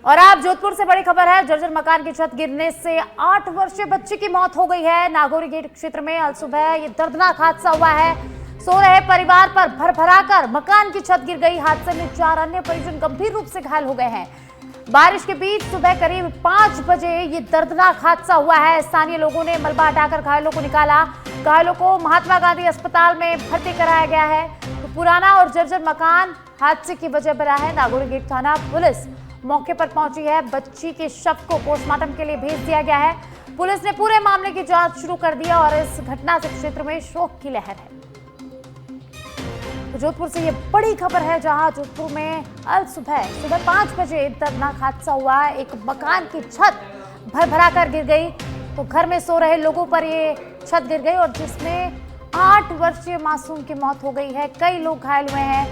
और आप जोधपुर से बड़ी खबर है। जर्जर मकान की छत गिरने से 8 वर्षीय बच्चे की मौत हो गई है। नागौरी गेट क्षेत्र में आज सुबह ये दर्दनाक हादसा हुआ है। सो रहे परिवार पर भरभराकर मकान की छत गिर गई। हादसे में 4 अन्य परिजन गंभीर रूप से घायल हो गए हैं। बारिश के बीच सुबह करीब 5 बजे ये दर्दनाक हादसा हुआ है। स्थानीय लोगों ने मलबा हटाकर घायलों को निकाला। घायलों को महात्मा गांधी अस्पताल में भर्ती कराया गया है। तो पुराना और जर्जर मकान हादसे की वजह बना है। नागौरी गेट थाना पुलिस मौके पर पहुंची है। बच्ची के शव को पोस्टमार्टम के लिए भेज दिया गया है। पुलिस ने पूरे मामले की जांच शुरू कर दी और इस घटना से क्षेत्र में शोक की लहर है। तो जोधपुर से ये बड़ी खबर है, जहां जोधपुर में आज सुबह 5 बजे दर्दनाक हादसा हुआ। एक मकान की छत भरभराकर गिर गई। तो घर में सो रहे लोगों पर ये छत गिर गई और जिसमें 8 वर्षीय मासूम की मौत हो गई है। कई लोग घायल हुए हैं।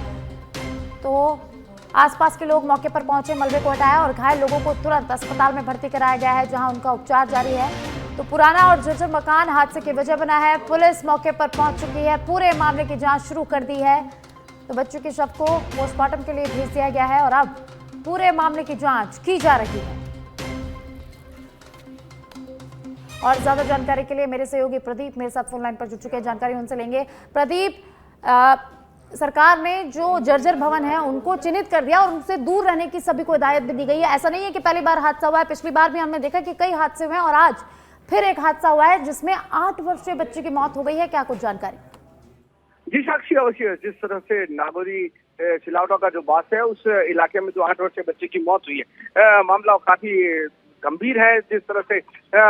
तो आसपास के लोग मौके पर पहुंचे, मलबे को हटाया और घायल लोगों को तुरंत अस्पताल में भर्ती कराया गया है, जहां उनका उपचार जारी है। तो पुराना और जर्जर मकान हादसे की वजह बना है। पुलिस मौके पर पहुंच चुकी है। पूरे मामले की जांच शुरू कर दी है। तो बच्चों के शव को पोस्टमार्टम के लिए भेज दिया गया है और अब पूरे मामले की जांच की जा रही है। और ज्यादा जानकारी के लिए मेरे सहयोगी प्रदीप मेरे साथ फोन लाइन पर जुड़ चुके हैं। जानकारी उनसे लेंगे। प्रदीप, सरकार ने जो जर्जर भवन है उनको चिन्हित कर दिया और उनसे दूर रहने की सभी को हिदायत भी दी गई है। ऐसा नहीं है कि पहली बार हादसा हुआ है, पिछली बार भी हमने देखा कि कई हादसे हुए हैं और आज फिर एक हादसा हुआ है जिसमें 8 वर्षीय बच्चे की मौत हो गई है। क्या कुछ जानकारी? जी साक्षी, अवश्य। जिस तरह से नागौरी सिलावटा का जो बास है उस इलाके में जो 8 वर्षीय बच्चे की मौत हुई है, मामला काफी गंभीर है। जिस तरह से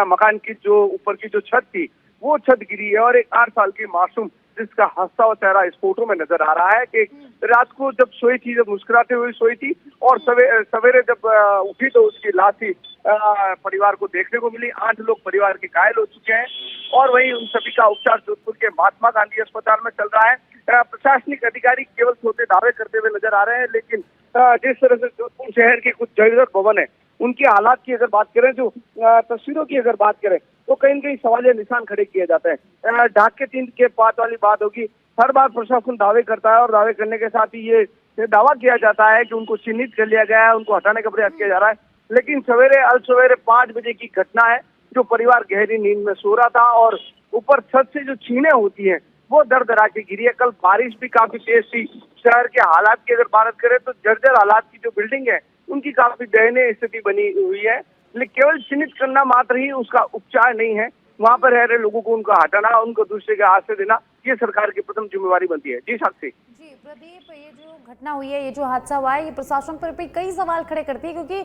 मकान की जो ऊपर की जो छत थी वो छत गिरी है और एक 8 साल की मासूम जिसका हंसता हुआ चेहरा इस फोटो में नजर आ रहा है कि रात को जब सोई थी, जब मुस्कुराते हुए सोई थी और सवेरे जब उठी तो उसकी लाश ही परिवार को देखने को मिली। 8 लोग परिवार के घायल हो चुके हैं और वहीं उन सभी का उपचार जोधपुर के महात्मा गांधी अस्पताल में चल रहा है। प्रशासनिक अधिकारी केवल छोटे दावे करते हुए नजर आ रहे हैं, लेकिन जिस तरह से जोधपुर शहर के कुछ जर्जर भवन है उनके हालात की अगर बात करें, जो तस्वीरों की अगर बात करें तो कहीं न कहीं सवालिया निशान खड़े किए जाते हैं। ढाक के 3 के पात वाली बात होगी। हर बार प्रशासन दावे करता है और दावे करने के साथ ही ये दावा किया जाता है कि उनको चिन्हित कर लिया गया है, उनको हटाने का प्रयास किया जा रहा है। लेकिन सवेरे 5 बजे की घटना है, जो परिवार गहरी नींद में सो रहा था और ऊपर छत से जो छीनें होती हैं वो दर दरा के गिरी है। कल बारिश भी काफी तेज थी। शहर के हालात की अगर बात करें तो जर्जर हालात की जो बिल्डिंग है उनकी काफी दयनीय स्थिति बनी हुई है। लेकिन केवल चिन्हित करना मात्र ही उसका उपचार नहीं है, वहां पर रह रहे लोगों को उनका हटाना, उनको दूसरे के हाथ से देना, ये सरकार की प्रथम जिम्मेवारी बनती है। जी साक्षी। जी प्रदीप, ये जो घटना हुई है, ये जो हादसा हुआ है, ये प्रशासन पर भी कई सवाल खड़े करती है, क्योंकि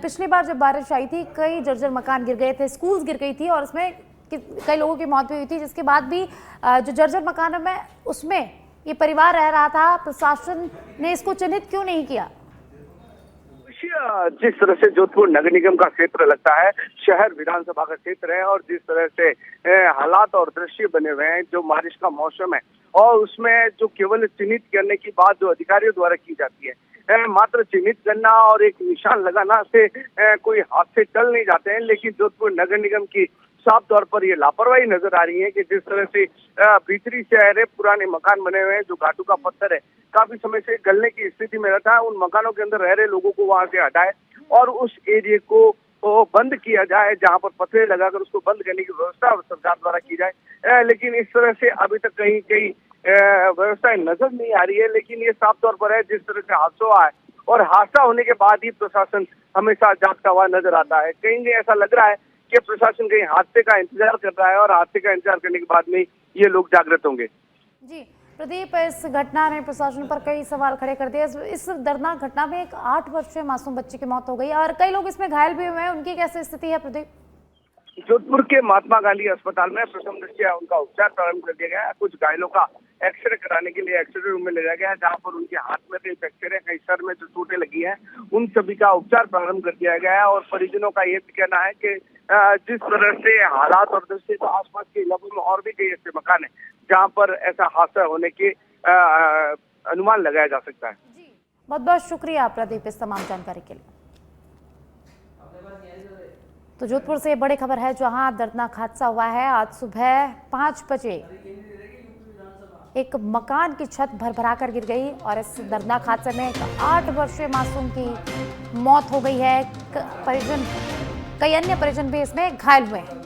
पिछली बार जब बारिश आई थी कई जर्जर मकान गिर गए थे, स्कूल्स गिर गई थी और उसमें कई लोगों की मौत भी हुई थी। जिसके बाद भी जो जर्जर मकान में उसमें ये परिवार रह रहा था, प्रशासन ने इसको चिन्हित क्यों नहीं किया? जिस तरह से जोधपुर नगर निगम का क्षेत्र लगता है, शहर विधानसभा का क्षेत्र है और जिस तरह से हालात और दृश्य बने हुए हैं, जो बारिश का मौसम है और उसमें जो केवल चिन्हित करने की बात जो अधिकारियों द्वारा की जाती है, मात्र चिन्हित करना और एक निशान लगाना से कोई हादसे टल नहीं जाते हैं। लेकिन जोधपुर नगर निगम की साफ तौर पर ये लापरवाही नजर आ रही है कि जिस तरह से भीतरी शहर है, पुराने मकान बने हुए हैं, जो घाटू का पत्थर है काफी समय से गलने की स्थिति में रहता है, उन मकानों के अंदर रह रहे लोगों को वहां से हटाए और उस एरिया को बंद किया जाए, जहां पर पत्थर लगाकर उसको बंद करने की व्यवस्था सरकार द्वारा की जाए। लेकिन इस तरह से अभी तक कहीं व्यवस्थाएं नजर नहीं आ रही है। लेकिन ये साफ तौर पर है, जिस तरह से हादसा हुआ है और हादसा होने के बाद ही प्रशासन हमेशा जागता हुआ नजर आता है। कहीं ऐसा लग रहा है कि प्रशासन कहीं हादसे का इंतजार कर रहा है और हादसे का इंतजार करने के बाद में ये लोग जागृत होंगे। जी प्रदीप, इस घटना ने प्रशासन पर कई सवाल खड़े कर दिए। इस दर्दनाक घटना में एक 8 वर्षीय मासूम बच्चे की मौत हो गई और कई लोग इसमें घायल भी हुए हैं। उनकी कैसी स्थिति है प्रदीप? जोधपुर के महात्मा गांधी अस्पताल में प्रथम दृष्टया उनका उपचार प्रारंभ कर दिया गया है। कुछ घायलों का एक्सरे कराने के लिए एक्सरे रूम में ले जाया गया है, जहां पर उनके हाथ में कई फ्रैक्चर है, कई सर में जो चोटें लगी हैं, उन सभी का उपचार प्रारंभ कर दिया गया है। और परिजनों का ये भी कहना है कि जिस तरह से हालात और दृश्य तो आसपास के इलाकों में और भी कई ऐसे मकान है जहाँ पर ऐसा हादसा होने के अनुमान लगाया जा सकता है। जी बहुत बहुत शुक्रिया प्रदीप इस तमाम जानकारी के लिए। तो जोधपुर से बड़ी खबर है, जहां दर्दनाक हादसा हुआ है। आज सुबह 5 बजे एक मकान की छत भरभराकर गिर गई और इस दर्दनाक हादसे में एक 8 वर्षीय मासूम की मौत हो गई है। परिजन कई अन्य परिजन भी इसमें घायल हुए हैं।